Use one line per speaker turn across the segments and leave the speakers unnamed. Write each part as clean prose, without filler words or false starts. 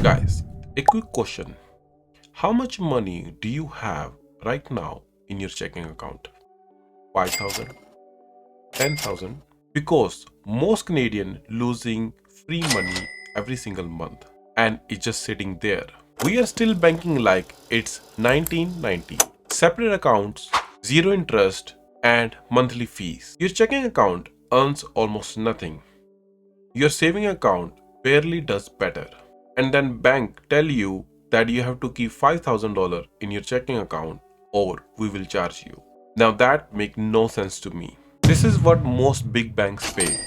Guys, a quick question. How much money do you have right now in your checking account? 5,000? 10,000? Because most Canadian losing free money every single month and it's just sitting there. We are still banking like it's 1990. Separate accounts, zero interest and monthly fees. Your checking account earns almost nothing. Your saving account barely does better. And then bank tell you that you have to keep $5,000 in your checking account or we will charge you. Now that make no sense to me. This is what most big banks pay.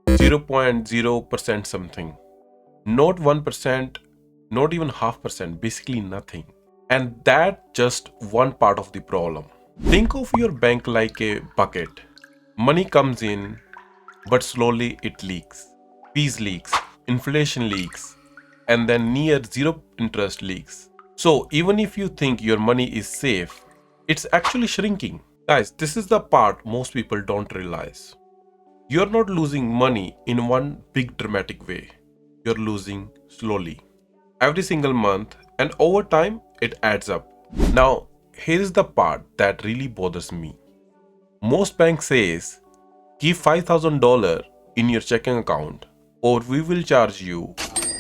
0.0% something. Not 1%, not even half percent, basically nothing. And that just one part of the problem. Think of your bank like a bucket. Money comes in, but slowly it leaks. Fees leaks, inflation leaks, and then near zero interest leaks. So even if you think your money is safe, it's actually shrinking. Guys, this is the part most people don't realize. You're not losing money in one big dramatic way. You're losing slowly. Every single month and over time it adds up. Now, here is the part that really bothers me. Most banks says keep $5,000 in your checking account or we will charge you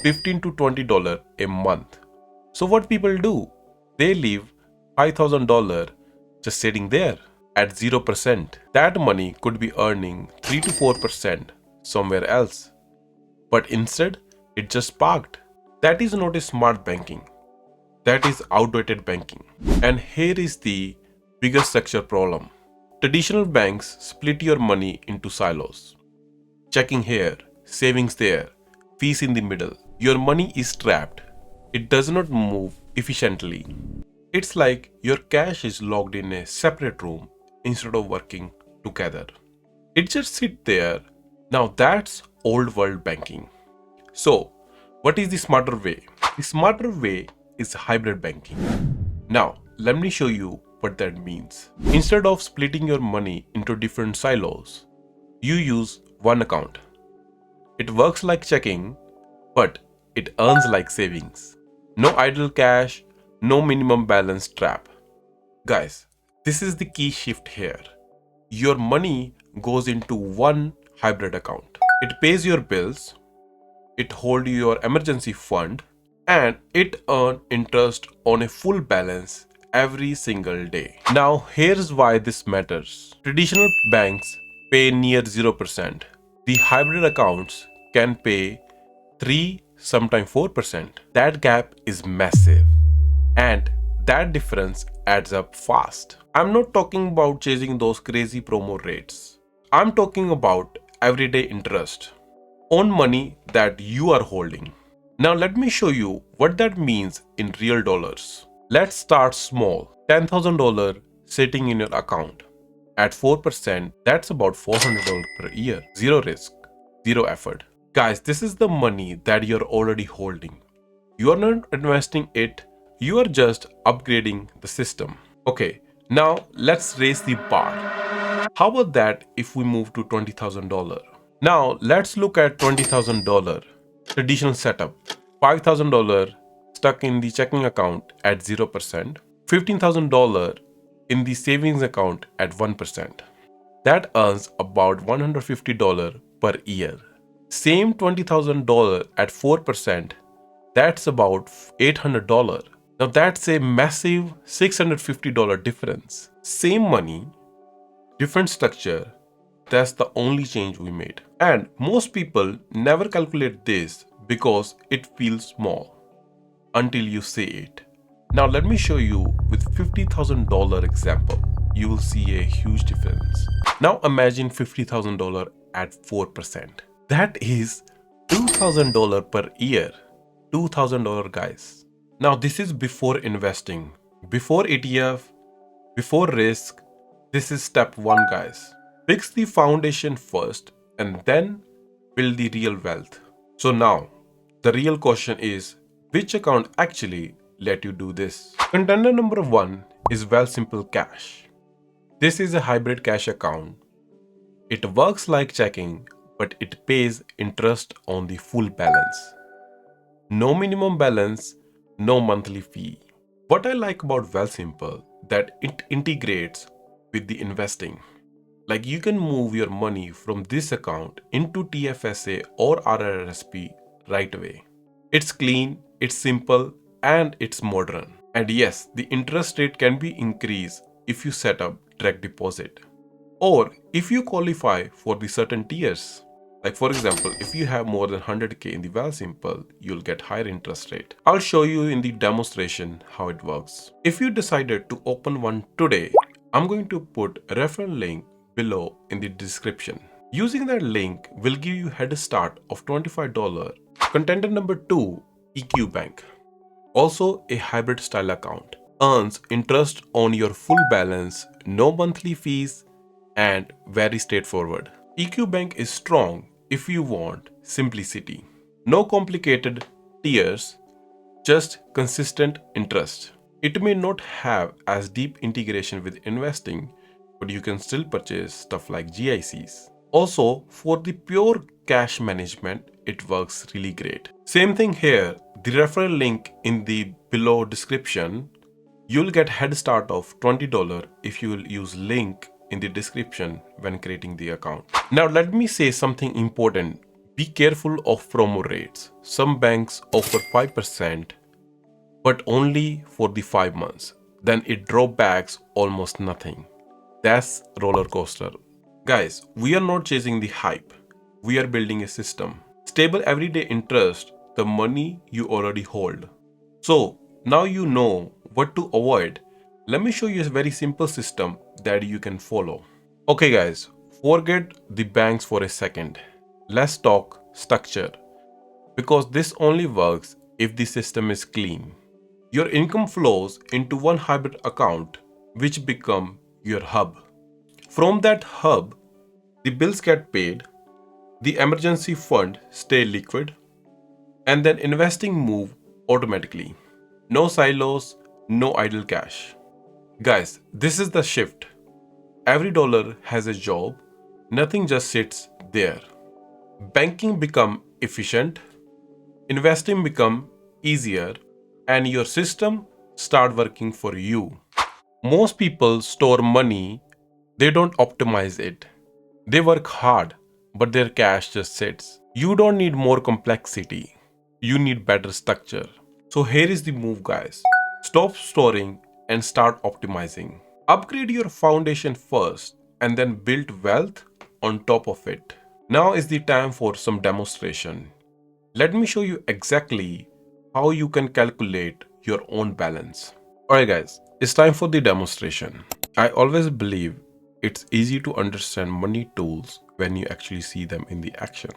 $15 to $20 a month. So what people do? They leave $5,000 just sitting there at 0%. That money could be earning 3 to 4% somewhere else. But instead, it just parked. That is not a smart banking. That is outdated banking. And here is the biggest structure problem. Traditional banks split your money into silos. Checking here, savings there, fees in the middle. Your money is trapped. It does not move efficiently. It's like your cash is locked in a separate room instead of working together. It just sits there. Now that's old world banking. So, what is the smarter way? The smarter way is hybrid banking. Now, let me show you what that means. Instead of splitting your money into different silos, you use one account. It works like checking, but it earns like savings. No idle cash, no minimum balance trap. Guys, this is the key shift here. Your money goes into one hybrid account. It pays your bills, it holds your emergency fund, and it earns interest on a full balance every single day. Now, here's why this matters. Traditional banks pay near 0%. The hybrid accounts can pay 3, sometimes 4%. That gap is massive. And that difference adds up fast. I'm not talking about chasing those crazy promo rates. I'm talking about everyday interest on money that you are holding. Now let me show you what that means in real dollars. Let's start small. $10,000 sitting in your account. At 4%, that's about $400 per year. Zero risk, zero effort. Guys, this is the money that you're already holding. You are not investing it, you are just upgrading the system. Okay, now let's raise the bar. How about that if we move to $20,000? Now let's look at $20,000 traditional setup. $5,000 stuck in the checking account at 0%, $15,000 in the savings account at 1%. That earns about $150 per year. Same $20,000 at 4%, that's about $800. Now that's a massive $650 difference. Same money, different structure, that's the only change we made. And most people never calculate this because it feels small until you say it. Now let me show you with $50,000 example. You will see a huge difference. Now imagine $50,000 at 4%. That is $2,000 per year. $2,000 guys. Now this is before investing, before ETF, before risk. This is step 1 guys. Fix the foundation first and then build the real wealth. So now the real question is, which account actually let you do this? Contender number 1 is Wealthsimple Cash. This is a hybrid cash account. It works like checking, but it pays interest on the full balance. No minimum balance, no monthly fee. What I like about Wealthsimple that it integrates with the investing. Like you can move your money from this account into TFSA or RRSP right away. It's clean, it's simple, and it's modern. And yes, the interest rate can be increased if you set up direct deposit or if you qualify for the certain tiers. Like for example, if you have more than 100k in the Wealthsimple, you'll get higher interest rate. I'll show you in the demonstration how it works. If you decided to open one today, I'm going to put a referral link below in the description. Using that link will give you head start of $25. Contender number 2, EQ Bank. Also a hybrid style account. Earns interest on your full balance, no monthly fees, and very straightforward. EQ Bank is strong if you want simplicity. No complicated tiers, just consistent interest. It may not have as deep integration with investing, but you can still purchase stuff like GICs. Also, for the pure cash management, it works really great. Same thing here, the referral link in the below description, you'll get head start of $20 if you will use link in the description when creating the account. Now let me say something important. Be careful of promo rates. Some banks offer 5%, but only for the 5 months. Then it drop backs almost nothing. That's roller coaster. Guys, we are not chasing the hype. We are building a system. Stable everyday interest, the money you already hold. So now you know what to avoid. Let me show you a very simple system that you can follow. Okay guys, forget the banks for a second. Let's talk structure because this only works if the system is clean. Your income flows into one hybrid account which become your hub. From that hub, the bills get paid, the emergency fund stay liquid, and then investing move automatically. No silos, no idle cash. Guys, this is the shift. Every dollar has a job, nothing just sits there. Banking become efficient, investing become easier, and your system start working for you. Most people store money, they don't optimize it. They work hard, but their cash just sits. You don't need more complexity. You need better structure. So here is the move, guys. Stop storing and start optimizing. Upgrade your foundation first and then build wealth on top of it. Now is the time for some demonstration. Let me show you exactly how you can calculate your own balance. Alright guys, it's time for the demonstration. I always believe it's easy to understand money tools when you actually see them in the action.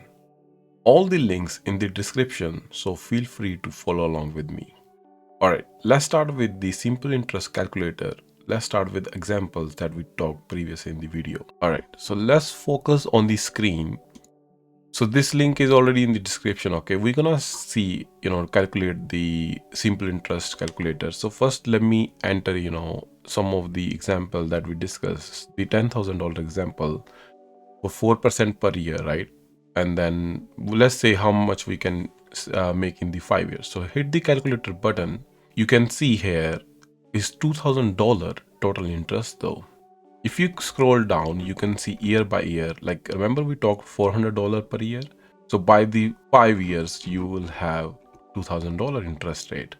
All the links in the description, so feel free to follow along with me. Alright, let's start with the simple interest calculator. Let's start with examples that we talked previously in the video. Alright, so let's focus on the screen. So this link is already in the description. Okay, we're gonna see, calculate the simple interest calculator. So first let me enter, some of the example that we discussed, the $10,000 example for 4% per year, right? And then let's say how much we can make in the 5 years. So hit the calculator button. You can see here is $2,000 total interest though. If you scroll down, you can see year by year. Like remember we talked $400 per year. So by the 5 years, you will have $2,000 interest rate.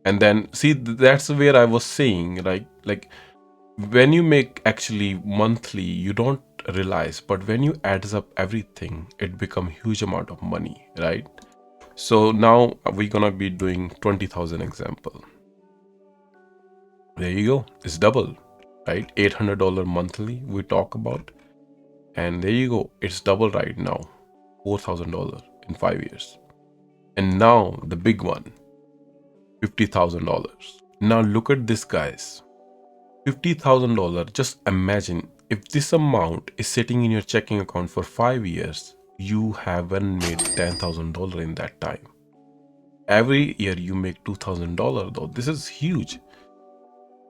And then see, that's where I was saying, right? Like when you make actually monthly, you don't realize, but when you adds up everything, it become huge amount of money, right? So now we're gonna be doing 20,000 example. There you go, it's double, right? $800 monthly we talk about, and there you go, it's double right now, $4,000 in 5 years. And now the big one, $50,000. Now look at this, guys. $50,000. Just imagine if this amount is sitting in your checking account for 5 years, you haven't made $10,000 in that time. Every year you make $2,000 though. This is huge.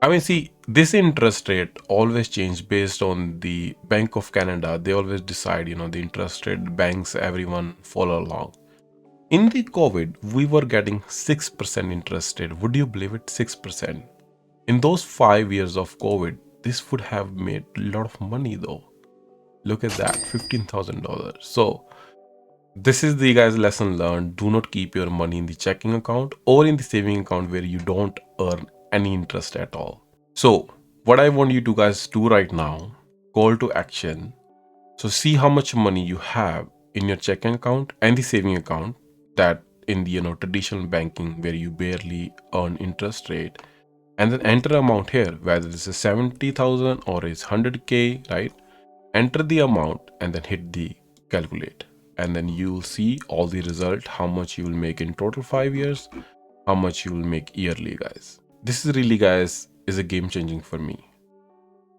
I mean, see, this interest rate always change based on the Bank of Canada. They always decide, the interest rate, banks, everyone follow along. In the COVID, we were getting 6% interest rate. Would you believe it? 6%. In those 5 years of COVID, this would have made a lot of money though. Look at that, $15,000. So this is the guys lesson learned. Do not keep your money in the checking account or in the saving account where you don't earn any interest at all. So what I want you to guys do right now, call to action. So see how much money you have in your checking account and the saving account, that in the traditional banking where you barely earn interest rate, and then enter amount here, whether this is 70,000 or is 100k, right? Enter the amount and then hit the calculate, and then you'll see all the result, how much you will make in total 5 years, how much you will make yearly, guys. This is really, guys, is a game changing for me.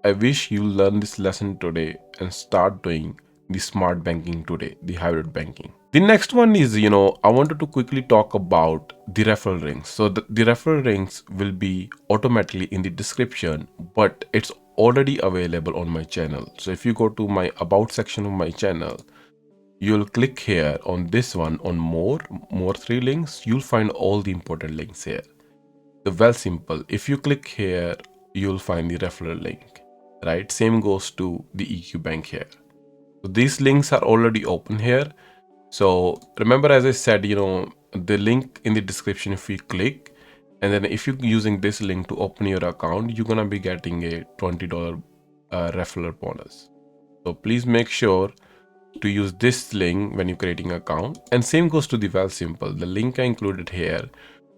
I wish you learn this lesson today and start doing the smart banking today, the hybrid banking. The next one is, I wanted to quickly talk about the referral links. So the referral links will be automatically in the description, but it's already available on my channel. So if you go to my about section of my channel, you'll click here on this one on more three links. You'll find all the important links here. The Wealthsimple, if you click here, you'll find the referral link, right? Same goes to the EQ Bank here. So these links are already open here. So remember, as I said, the link in the description, if you click, and then if you're using this link to open your account, you're gonna be getting a $20 referral bonus. So please make sure to use this link when you're creating an account. And same goes to the Wealthsimple. The link I included here,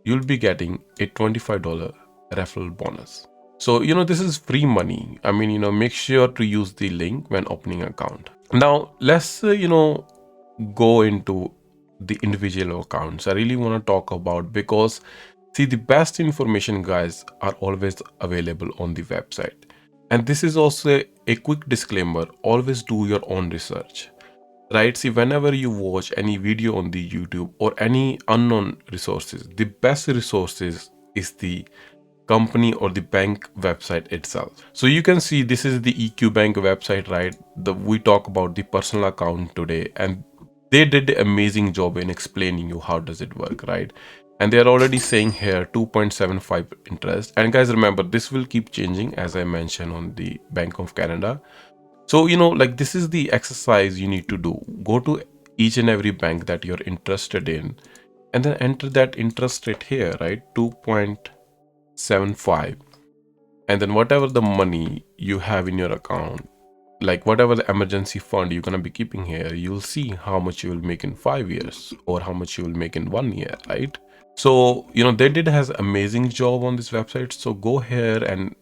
you'll be getting a $25 referral bonus. So, this is free money. I mean, make sure to use the link when opening an account. Now, let's, go into the individual accounts. I really want to talk about, because see, the best information, guys, are always available on the website. And this is also a quick disclaimer. Always do your own research, right? See, whenever you watch any video on the YouTube or any unknown resources, the best resources is the company or the bank website itself. So you can see this is the EQ Bank website, right? We talk about the personal account today, and they did an amazing job in explaining you how does it work, right? And they're already saying here 2.75 interest. And guys, remember, this will keep changing, as I mentioned, on the Bank of Canada. So, like, this is the exercise you need to do. Go to each and every bank that you're interested in, and then enter that interest rate here, right? 2.75. And then whatever the money you have in your account, like whatever the emergency fund you're going to be keeping here, you'll see how much you will make in 5 years or how much you will make in 1 year, right? So, they did has amazing job on this website. So go here and,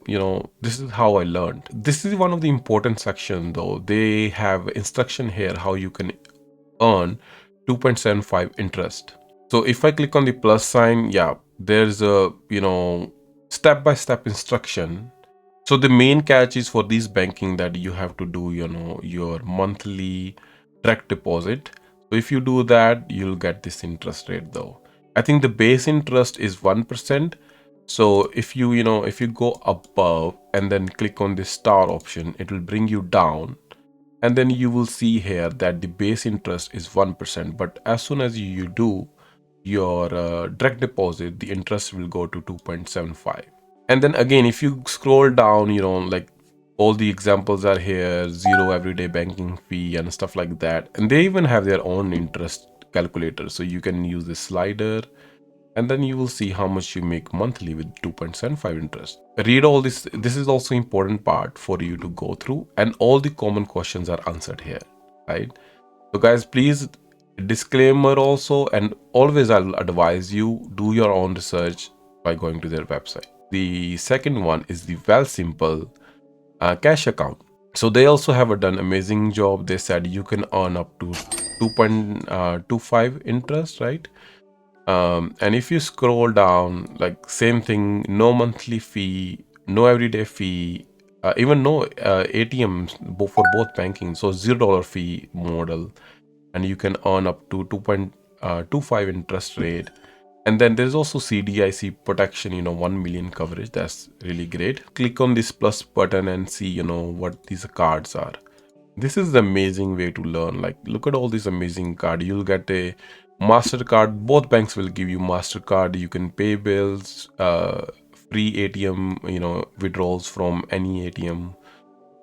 this is how I learned. This is one of the important section though. They have instruction here how you can earn 2.75 interest. So if I click on the plus sign, yeah, there's a, step-by-step instruction. So the main catch is for this banking that you have to do, your monthly direct deposit. So if you do that, you'll get this interest rate though. I think the base interest is 1%. So if you, if you go above and then click on this star option, it will bring you down. And then you will see here that the base interest is 1%. But as soon as you do your direct deposit, the interest will go to 2.75. And then again, if you scroll down, like all the examples are here, zero everyday banking fee and stuff like that. And they even have their own interest calculator. So you can use this slider, and then you will see how much you make monthly with 2.75 interest. Read all this. This is also important part for you to go through, and all the common questions are answered here, right? So guys, please, disclaimer also, and always I'll advise you, do your own research by going to their website. The second one is the Wealthsimple cash account. So they also have done amazing job. They said you can earn up to 2.25 interest, right? And if you scroll down, like same thing, no monthly fee, no everyday fee, even no ATMs for both banking. So $0 fee model, and you can earn up to 2.25 interest rate. And then there's also CDIC protection, 1 million coverage. That's really great. Click on this plus button and see, what these cards are. This is the amazing way to learn. Like, look at all these amazing cards. You'll get a MasterCard, both banks will give you MasterCard. You can pay bills, free ATM, withdrawals from any ATM,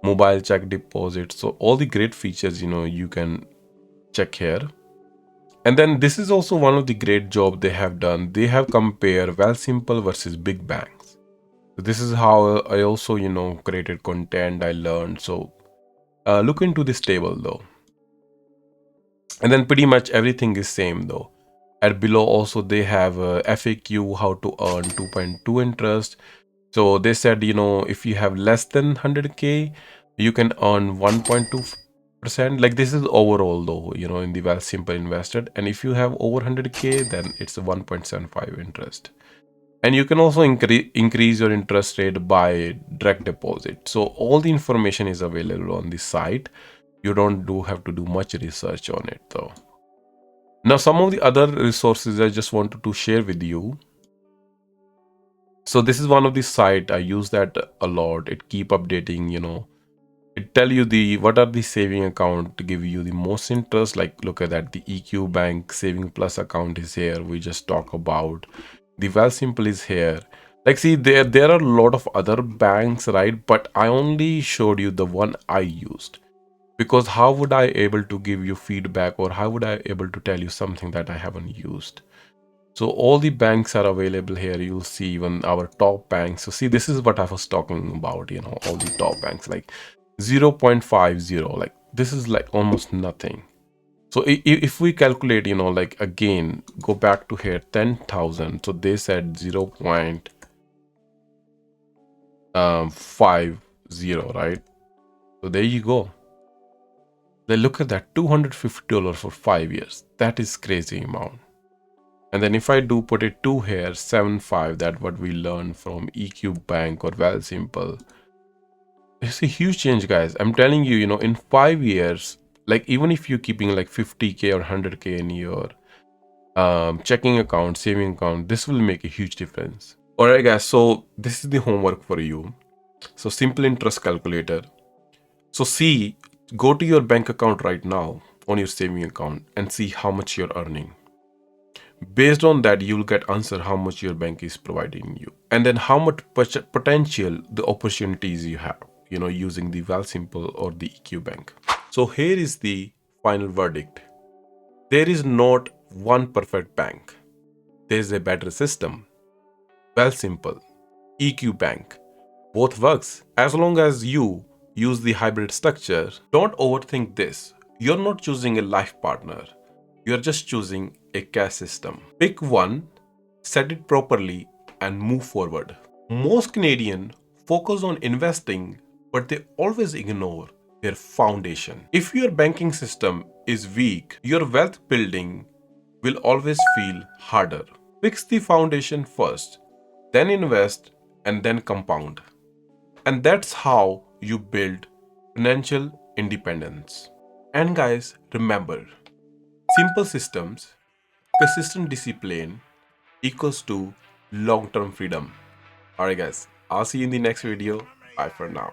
mobile check deposit. So all the great features, you can check here. And then this is also one of the great job they have done. They have compared Wealthsimple versus big banks. So this is how I also, created content I learned. So look into this table though. And then pretty much everything is same though. At below also they have FAQ how to earn 2.2 interest. So they said, if you have less than 100k, you can earn 1.2%. Like this is overall though, in the Wealthsimple invested. And if you have over 100k, then it's a 1.75 interest. And you can also increase your interest rate by direct deposit. So all the information is available on the site. You don't have to do much research on it though. Now, some of the other resources I just wanted to share with you. So this is one of the site I use that a lot. It keep updating. It tell you what are the saving account to give you the most interest. Like look at that, the EQ Bank Saving Plus account is here. We just talk about the Wealthsimple is here. Like see, there are a lot of other banks, right? But I only showed you the one I used. Because how would I able to give you feedback, or how would I able to tell you something that I haven't used? So all the banks are available here. You'll see even our top banks. So see, this is what I was talking about, all the top banks like 0.50, like this is like almost nothing. So if we calculate, like again, go back to here, 10,000. So they said 0.50, right? So there you go. Then look at that, $250 for 5 years. That is crazy amount. And then if I do put it 2 here, 7.5, that what we learned from EQ Bank or Wealthsimple. It's a huge change, guys. I'm telling you, in 5 years, like even if you're keeping like 50k or 100k in your checking account, saving account, this will make a huge difference. All right, guys. So this is the homework for you. So simple interest calculator. So see, go to your bank account right now on your saving account and see how much you're earning. Based on that, you'll get answer how much your bank is providing you, and then how much potential the opportunities you have, using the Wealthsimple or the EQ Bank. So here is the final verdict. There is not one perfect bank. There is a better system. Wealthsimple, EQ Bank, both works as long as you use the hybrid structure. Don't overthink this. You're not choosing a life partner. You're just choosing a cash system. Pick one, set it properly, and move forward. Most Canadians focus on investing, but they always ignore their foundation. If your banking system is weak, your wealth building will always feel harder. Fix the foundation first, then invest, and then compound. And that's how you build financial independence. And guys, remember, simple systems, consistent discipline equals to long-term freedom. Alright guys, I'll see you in the next video. Bye for now.